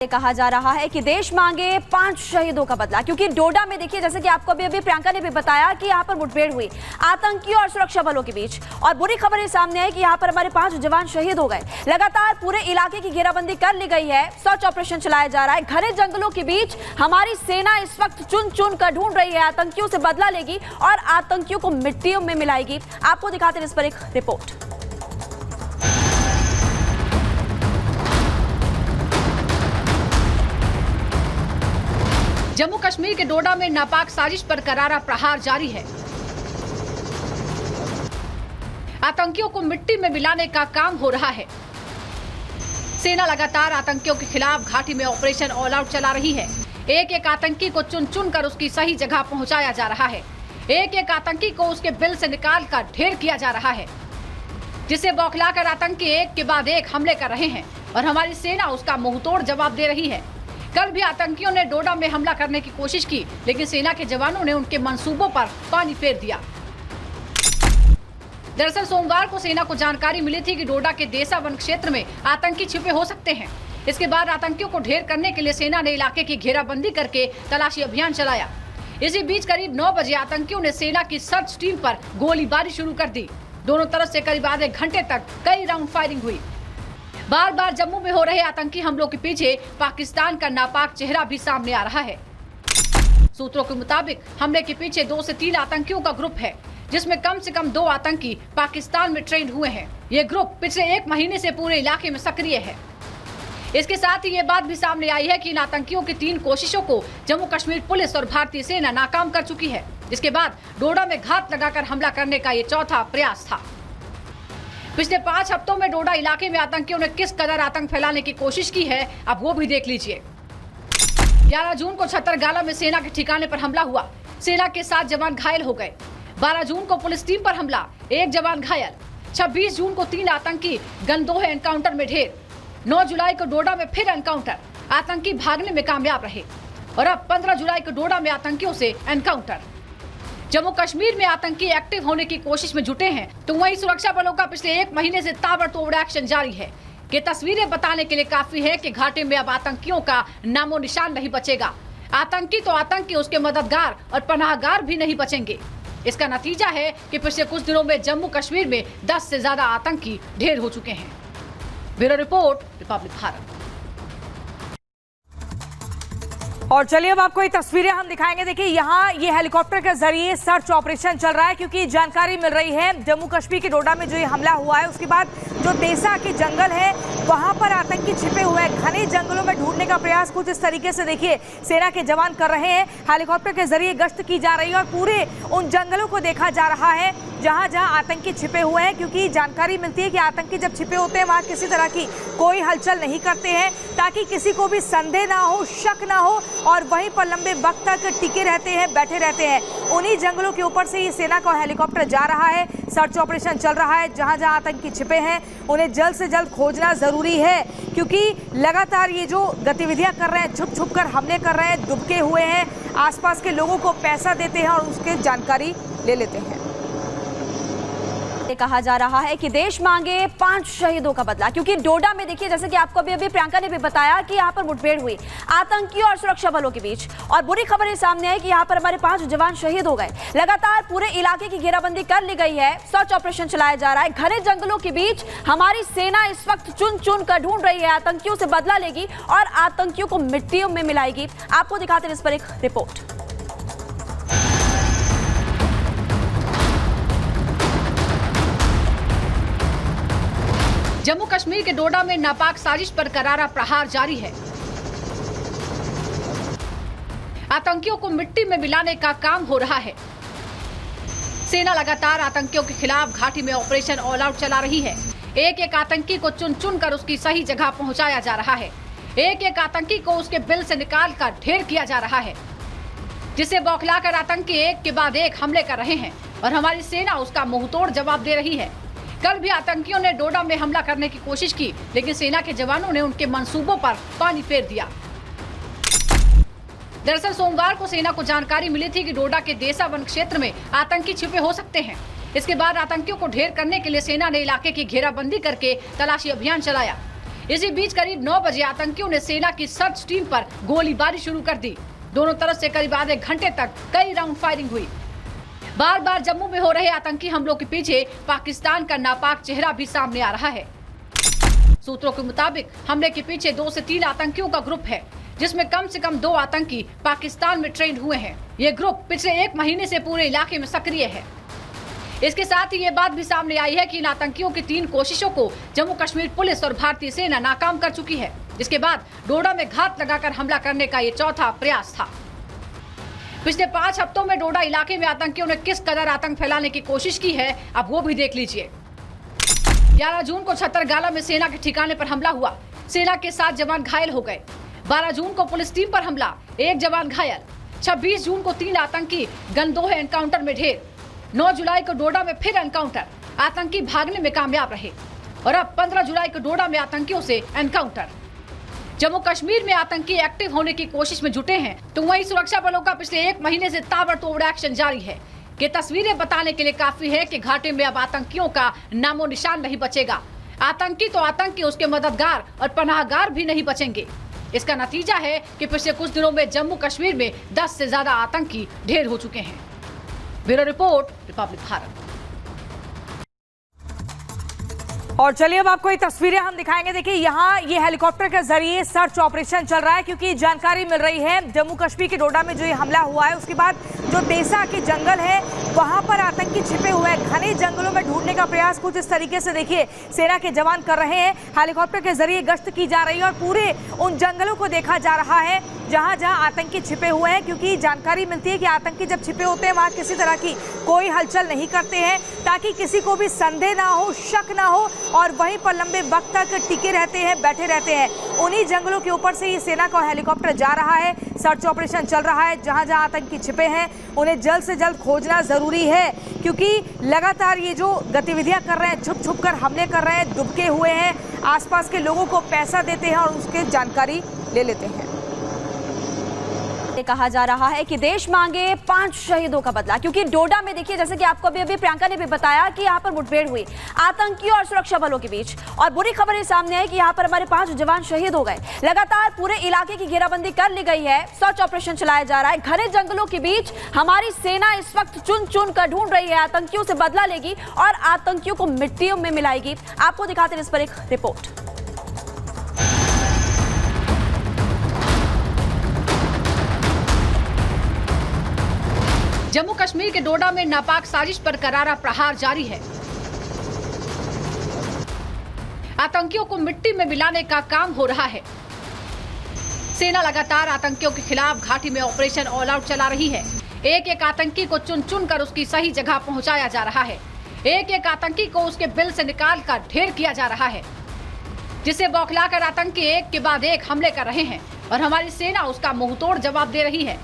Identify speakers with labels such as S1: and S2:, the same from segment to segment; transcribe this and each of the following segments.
S1: कहा जा रहा है कि देश मांगे 5 शहीदों का बदला, क्योंकि डोडा में देखिए, जैसे कि आपको अभी प्रियंका ने भी बताया कि यहाँ पर मुठभेड़ हुई आतंकियों और सुरक्षा बलों के बीच, और बुरी खबर ये सामने है कि यहाँ पर हमारे 5 जवान शहीद हो गए। लगातार पूरे इलाके की घेराबंदी कर ली गई है, सर्च ऑपरेशन चलाया जा रहा है। घने जंगलों के बीच हमारी सेना इस वक्त चुन चुन कर ढूंढ रही है, आतंकियों से बदला लेगी और आतंकियों को मिट्टियों में मिलाएगी। आपको दिखाते हैं इस पर एक रिपोर्ट।
S2: जम्मू कश्मीर के डोडा में नापाक साजिश पर करारा प्रहार जारी है। आतंकियों को मिट्टी में मिलाने का काम हो रहा है। सेना लगातार आतंकियों के खिलाफ घाटी में ऑपरेशन ऑल आउट चला रही है। एक एक आतंकी को चुन चुन कर उसकी सही जगह पहुंचाया जा रहा है। एक एक आतंकी को उसके बिल से निकाल कर ढेर किया जा रहा है, जिसे बौखलाकर आतंकी एक के बाद एक हमले कर रहे हैं और हमारी सेना उसका मुंहतोड़ जवाब दे रही है। कल भी आतंकियों ने डोडा में हमला करने की कोशिश की, लेकिन सेना के जवानों ने उनके मंसूबों पर पानी फेर दिया। दरअसल सोमवार को सेना को जानकारी मिली थी कि डोडा के देसा वन क्षेत्र में आतंकी छिपे हो सकते हैं। इसके बाद आतंकियों को ढेर करने के लिए सेना ने इलाके की घेराबंदी करके तलाशी अभियान चलाया। इसी बीच करीब 9 बजे आतंकियों ने सेना की सर्च टीम पर गोलीबारी शुरू कर दी। दोनों तरफ से करीब आधे घंटे तक कई राउंड फायरिंग हुई। बार बार जम्मू में हो रहे आतंकी हमलों के पीछे पाकिस्तान का नापाक चेहरा भी सामने आ रहा है। सूत्रों के मुताबिक हमले के पीछे 2 से 3 आतंकियों का ग्रुप है, जिसमें कम से कम 2 आतंकी पाकिस्तान में ट्रेंड हुए हैं। ये ग्रुप पिछले 1 महीने से पूरे इलाके में सक्रिय है। इसके साथ ही ये बात भी सामने आई है कि इन आतंकियों की 3 कोशिशों को जम्मू कश्मीर पुलिस और भारतीय सेना नाकाम कर चुकी है। इसके बाद डोडा में घात लगाकर हमला करने का ये चौथा प्रयास था। पिछले 5 हफ्तों में डोडा इलाके में आतंकियों ने किस कदर आतंक फैलाने की कोशिश की है, अब वो भी देख लीजिए। 11 जून को छतरगाला में सेना के ठिकाने पर हमला हुआ। सेना के 7 जवान घायल हो गए। 12 जून को पुलिस टीम पर हमला, 1 जवान घायल। 26 जून को 3 आतंकी गंदोह एनकाउंटर में ढेर। 9 जुलाई को डोडा में फिर एनकाउंटर, आतंकी भागने में कामयाब रहे। और अब 15 जुलाई को डोडा में आतंकियों से एनकाउंटर। जम्मू कश्मीर में आतंकी एक्टिव होने की कोशिश में जुटे हैं, तो वहीं सुरक्षा बलों का पिछले 1 महीने से ताबड़तोड़ एक्शन जारी है। ये तस्वीरें बताने के लिए काफी है कि घाटी में अब आतंकियों का नामो निशान नहीं बचेगा। आतंकी तो आतंकी, उसके मददगार और पनाहगार भी नहीं बचेंगे। इसका नतीजा है कि पिछले कुछ दिनों में जम्मू कश्मीर में 10 से ज्यादा आतंकी ढेर हो चुके हैं। Bureau report, Republic Bharat.
S3: और चलिए अब आपको ये तस्वीरें हम दिखाएंगे। देखिए यहाँ ये हेलीकॉप्टर के जरिए सर्च ऑपरेशन चल रहा है, क्योंकि जानकारी मिल रही है जम्मू कश्मीर के डोडा में जो ये हमला हुआ है, उसके बाद जो देसा के जंगल है वहां पर आतंकी छिपे हुए हैं। घने जंगलों में ढूंढने का प्रयास कुछ इस तरीके से देखिए सेना के जवान कर रहे हैं। हेलीकॉप्टर के जरिए गश्त की जा रही है और पूरे उन जंगलों को देखा जा रहा है जहां जहां आतंकी छिपे हुए हैं, क्योंकि जानकारी मिलती है कि आतंकी जब छिपे होते हैं वहां किसी तरह की कोई हलचल नहीं करते हैं, ताकि किसी को भी संदेह ना हो, शक ना हो, और वहीं पर लंबे वक्त तक टिके रहते हैं, बैठे रहते हैं। उन्हीं जंगलों के ऊपर से ये सेना का हेलीकॉप्टर जा रहा है, सर्च ऑपरेशन चल रहा है। जहां जहां आतंकी छिपे हैं उन्हें जल्द से जल्द खोजना जरूरी है, क्योंकि लगातार ये जो गतिविधियां कर रहे हैं, छुप छुप कर हमले कर रहे हैं, दुबके हुए हैं, आसपास के लोगों को पैसा देते हैं और उसकी जानकारी ले लेते हैं।
S1: कहा जा रहा है कि देश मांगे 5 शहीदों का बदला, क्योंकि डोडा में देखिए, जैसे कि आपको अभी प्रियंका ने भी बताया कि यहाँ पर मुठभेड़ हुई आतंकियों और सुरक्षा बलों के बीच, और बुरी खबर ये सामने है कि यहाँ पर हमारे 5 जवान शहीद हो गए। लगातार पूरे इलाके की घेराबंदी कर ली गई है, सर्च ऑपरेशन चलाया जा रहा है। घने जंगलों के बीच हमारी सेना इस वक्त चुन चुन कर ढूंढ रही है, आतंकियों से बदला लेगी और आतंकियों को मिट्टियों में मिलाएगी। आपको दिखाते हैं इस पर एक रिपोर्ट।
S2: जम्मू कश्मीर के डोडा में नापाक साजिश पर करारा प्रहार जारी है। आतंकियों को मिट्टी में मिलाने का काम हो रहा है। सेना लगातार आतंकियों के खिलाफ घाटी में ऑपरेशन ऑल आउट चला रही है। एक एक आतंकी को चुन चुन कर उसकी सही जगह पहुंचाया जा रहा है। एक एक आतंकी को उसके बिल से निकाल कर ढेर किया जा रहा है, जिसे बौखलाकर आतंकी एक के बाद एक हमले कर रहे हैं और हमारी सेना उसका मुंहतोड़ जवाब दे रही है। कल भी आतंकियों ने डोडा में हमला करने की कोशिश की, लेकिन सेना के जवानों ने उनके मंसूबों पर पानी फेर दिया। दरअसल सोमवार को सेना को जानकारी मिली थी कि डोडा के देसा वन क्षेत्र में आतंकी छिपे हो सकते हैं। इसके बाद आतंकियों को ढेर करने के लिए सेना ने इलाके की घेराबंदी करके तलाशी अभियान चलाया। इसी बीच करीब 9 बजे आतंकियों ने सेना की सर्च टीम पर गोलीबारी शुरू कर दी। दोनों तरफ से करीब आधे घंटे तक कई राउंड फायरिंग हुई। बार बार जम्मू में हो रहे आतंकी हमलों के पीछे पाकिस्तान का नापाक चेहरा भी सामने आ रहा है। सूत्रों के मुताबिक हमले के पीछे 2 से 3 आतंकियों का ग्रुप है, जिसमें कम से कम 2 आतंकी पाकिस्तान में ट्रेंड हुए हैं। ये ग्रुप पिछले 1 महीने से पूरे इलाके में सक्रिय है। इसके साथ ही ये बात भी सामने आई है कि इन आतंकियों की 3 कोशिशों को जम्मू कश्मीर पुलिस और भारतीय सेना नाकाम कर चुकी है। इसके बाद डोडा में घात लगाकर हमला करने का ये चौथा प्रयास था। पिछले 5 हफ्तों में डोडा इलाके में आतंकियों ने किस कदर आतंक फैलाने की कोशिश की है, अब वो भी देख लीजिए। 11 जून को छतरगाला में सेना के ठिकाने पर हमला हुआ। सेना के 7 जवान घायल हो गए। 12 जून को पुलिस टीम पर हमला, 1 जवान घायल। 26 जून को 3 आतंकी गंदोह एनकाउंटर में ढेर। 9 जुलाई को डोडा में फिर एनकाउंटर, आतंकी भागने में कामयाब रहे। और अब 15 जुलाई को डोडा में आतंकियों से एनकाउंटर। जम्मू कश्मीर में आतंकी एक्टिव होने की कोशिश में जुटे हैं, तो वहीं सुरक्षा बलों का पिछले 1 महीने से ताबड़तोड़ एक्शन जारी है। ये तस्वीरें बताने के लिए काफी है कि घाटी में अब आतंकियों का नामो निशान नहीं बचेगा। आतंकी तो आतंकी, उसके मददगार और पनाहगार भी नहीं बचेंगे। इसका नतीजा है कि पिछले कुछ दिनों में जम्मू कश्मीर में 10 से ज्यादा आतंकी ढेर हो चुके हैं। Bureau report, Republic Bharat.
S3: और चलिए अब आपको ये तस्वीरें हम दिखाएंगे। देखिए यहाँ ये हेलीकॉप्टर के जरिए सर्च ऑपरेशन चल रहा है, क्योंकि जानकारी मिल रही है जम्मू कश्मीर के डोडा में जो ये हमला हुआ है उसके बाद जो देसा के जंगल है वहां पर आतंकी छिपे हुए हैं। घने जंगलों में ढूंढने का प्रयास कुछ इस तरीके से देखिए सेना के जवान कर रहे हैं। हेलीकॉप्टर के जरिए गश्त की जा रही है और पूरे उन जंगलों को देखा जा रहा है जहां जहां आतंकी छिपे हुए हैं, क्योंकि जानकारी मिलती है कि आतंकी जब छिपे होते हैं वहां किसी तरह की कोई हलचल नहीं करते हैं, ताकि किसी को भी संदेह ना हो, शक ना हो, और वहीं पर लंबे वक्त तक टिके रहते हैं, बैठे रहते हैं। उन्हीं जंगलों के ऊपर से ये सेना का हेलीकॉप्टर जा रहा है, सर्च ऑपरेशन चल रहा है। जहां जहां आतंकी छिपे हैं उन्हें जल्द से जल्द खोजना जरूरी है, क्योंकि लगातार ये जो गतिविधियां कर रहे हैं, छुप छुप कर हमले कर रहे हैं, दुबके हुए हैं, आसपास के लोगों को पैसा देते हैं और उसकी जानकारी ले लेते हैं।
S1: कहा जा रहा है कि देश मांगे 5 शहीदों का बदला, क्योंकि डोडा में देखिए, जैसे कि आपको अभी प्रियंका ने भी बताया कि यहाँ पर मुठभेड़ हुई आतंकियों और सुरक्षा बलों के बीच, और बुरी खबर ये सामने है कि यहाँ पर हमारे 5 जवान शहीद हो गए। लगातार पूरे इलाके की घेराबंदी कर ली गई है, सर्च ऑपरेशन चलाया जा रहा है। घने जंगलों के बीच हमारी सेना इस वक्त चुन चुन कर ढूंढ रही है, आतंकियों से बदला लेगी और आतंकियों को मिट्टियों में मिलाएगी। आपको दिखाते हैं इस पर एक रिपोर्ट।
S2: जम्मू कश्मीर के डोडा में नापाक साजिश पर करारा प्रहार जारी है। आतंकियों को मिट्टी में मिलाने का काम हो रहा है। सेना लगातार आतंकियों के खिलाफ घाटी में ऑपरेशन ऑल आउट चला रही है। एक एक आतंकी को चुन चुन कर उसकी सही जगह पहुंचाया जा रहा है। एक एक आतंकी को उसके बिल से निकाल कर ढेर किया जा रहा है, जिसे बौखलाकर आतंकी एक के बाद एक हमले कर रहे हैं और हमारी सेना उसका मुंहतोड़ जवाब दे रही है।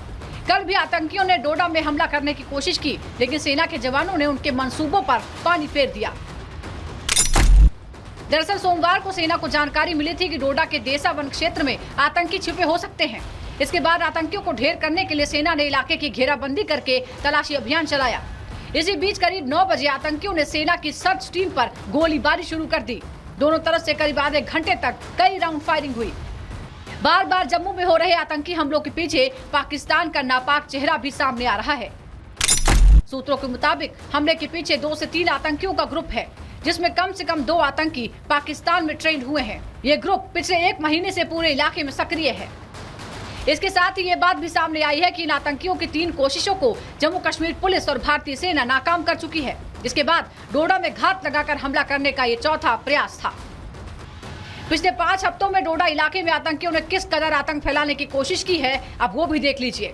S2: कल भी आतंकियों ने डोडा में हमला करने की कोशिश की, लेकिन सेना के जवानों ने उनके मंसूबों पर पानी फेर दिया। दरअसल सोमवार को सेना को जानकारी मिली थी कि डोडा के देसा वन क्षेत्र में आतंकी छिपे हो सकते हैं। इसके बाद आतंकियों को ढेर करने के लिए सेना ने इलाके की घेराबंदी करके तलाशी अभियान चलाया। इसी बीच करीब 9 बजे आतंकियों ने सेना की सर्च टीम पर गोलीबारी शुरू कर दी। दोनों तरफ से करीब आधे घंटे तक कई राउंड फायरिंग हुई। बार बार जम्मू में हो रहे आतंकी हमलों के पीछे पाकिस्तान का नापाक चेहरा भी सामने आ रहा है। सूत्रों के मुताबिक हमले के पीछे 2 से 3 आतंकियों का ग्रुप है, जिसमें कम से कम 2 आतंकी पाकिस्तान में ट्रेंड हुए हैं। ये ग्रुप पिछले 1 महीने से पूरे इलाके में सक्रिय है। इसके साथ ही ये बात भी सामने आई है कि इन आतंकियों की 3 कोशिशों को जम्मू कश्मीर पुलिस और भारतीय सेना नाकाम कर चुकी है। इसके बाद डोडा में घात लगाकर हमला करने का ये चौथा प्रयास था। पिछले 5 हफ्तों में डोडा इलाके में आतंकियों ने किस कदर आतंक फैलाने की कोशिश की है, अब वो भी देख लीजिए।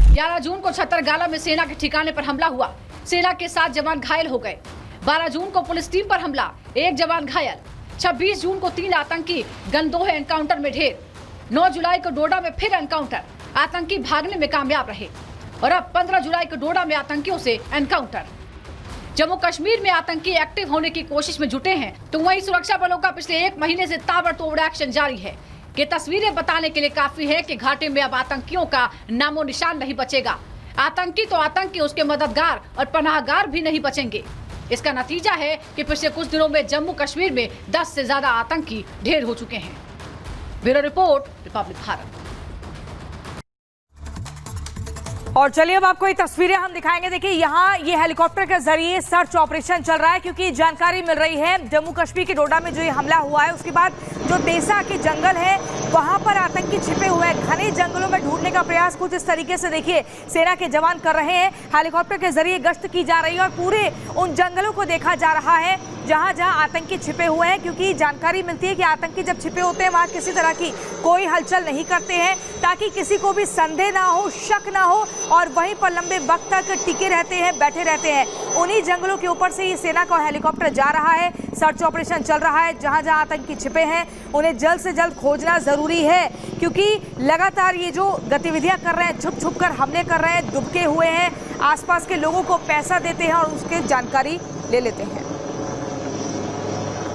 S2: 11 जून को छतरगाला में सेना के ठिकाने पर हमला हुआ। सेना के 7 जवान घायल हो गए। 12 जून को पुलिस टीम पर हमला, 1 जवान घायल। 26 जून को 3 आतंकी गंदोह एनकाउंटर में ढेर। 9 जुलाई को डोडा में फिर एनकाउंटर, आतंकी भागने में कामयाब रहे। और अब 15 जुलाई को डोडा में आतंकियों से एनकाउंटर। जम्मू कश्मीर में आतंकी एक्टिव होने की कोशिश में जुटे हैं, तो वहीं सुरक्षा बलों का पिछले 1 महीने से ताबड़तोड़ एक्शन जारी है। ये तस्वीरें बताने के लिए काफी है कि घाटी में अब आतंकियों का नामो निशान नहीं बचेगा। आतंकी तो आतंकी, उसके मददगार और पनाहगार भी नहीं बचेंगे। इसका नतीजा है कि पिछले कुछ दिनों में जम्मू कश्मीर में 10 से ज्यादा आतंकी ढेर हो चुके हैं। Bureau report, Republic Bharat.
S3: और चलिए अब आपको ये तस्वीरें हम दिखाएंगे। देखिए यहाँ ये हेलीकॉप्टर के जरिए सर्च ऑपरेशन चल रहा है क्योंकि जानकारी मिल रही है जम्मू कश्मीर के डोडा में जो ये हमला हुआ है उसके बाद जो देसा के जंगल है वहां पर आतंकी छिपे हुए हैं। घने जंगलों में ढूंढने का प्रयास कुछ इस तरीके से देखिए सेना के जवान कर रहे हैं। हेलीकॉप्टर के जरिए गश्त की जा रही है और पूरे उन जंगलों को देखा जा रहा है जहां जहां आतंकी छिपे हुए हैं, क्योंकि जानकारी मिलती है कि आतंकी जब छिपे होते हैं वहां किसी तरह की कोई हलचल नहीं करते हैं ताकि किसी को भी संदेह ना हो, शक ना हो और वहीं पर लंबे वक्त तक टिके रहते हैं, बैठे रहते हैं। उन्हीं जंगलों के ऊपर से ये सेना का हेलीकॉप्टर जा रहा है, सर्च ऑपरेशन चल रहा है। जहां जहां आतंकी छिपे हैं उन्हें जल्द से जल्द खोजना जरूरी है क्योंकि लगातार ये जो गतिविधियां कर रहे हैं, छुप छुप कर हमले कर रहे हैं, दुबके हुए हैं, आसपास के लोगों को पैसा देते हैं और उसकी जानकारी ले लेते हैं।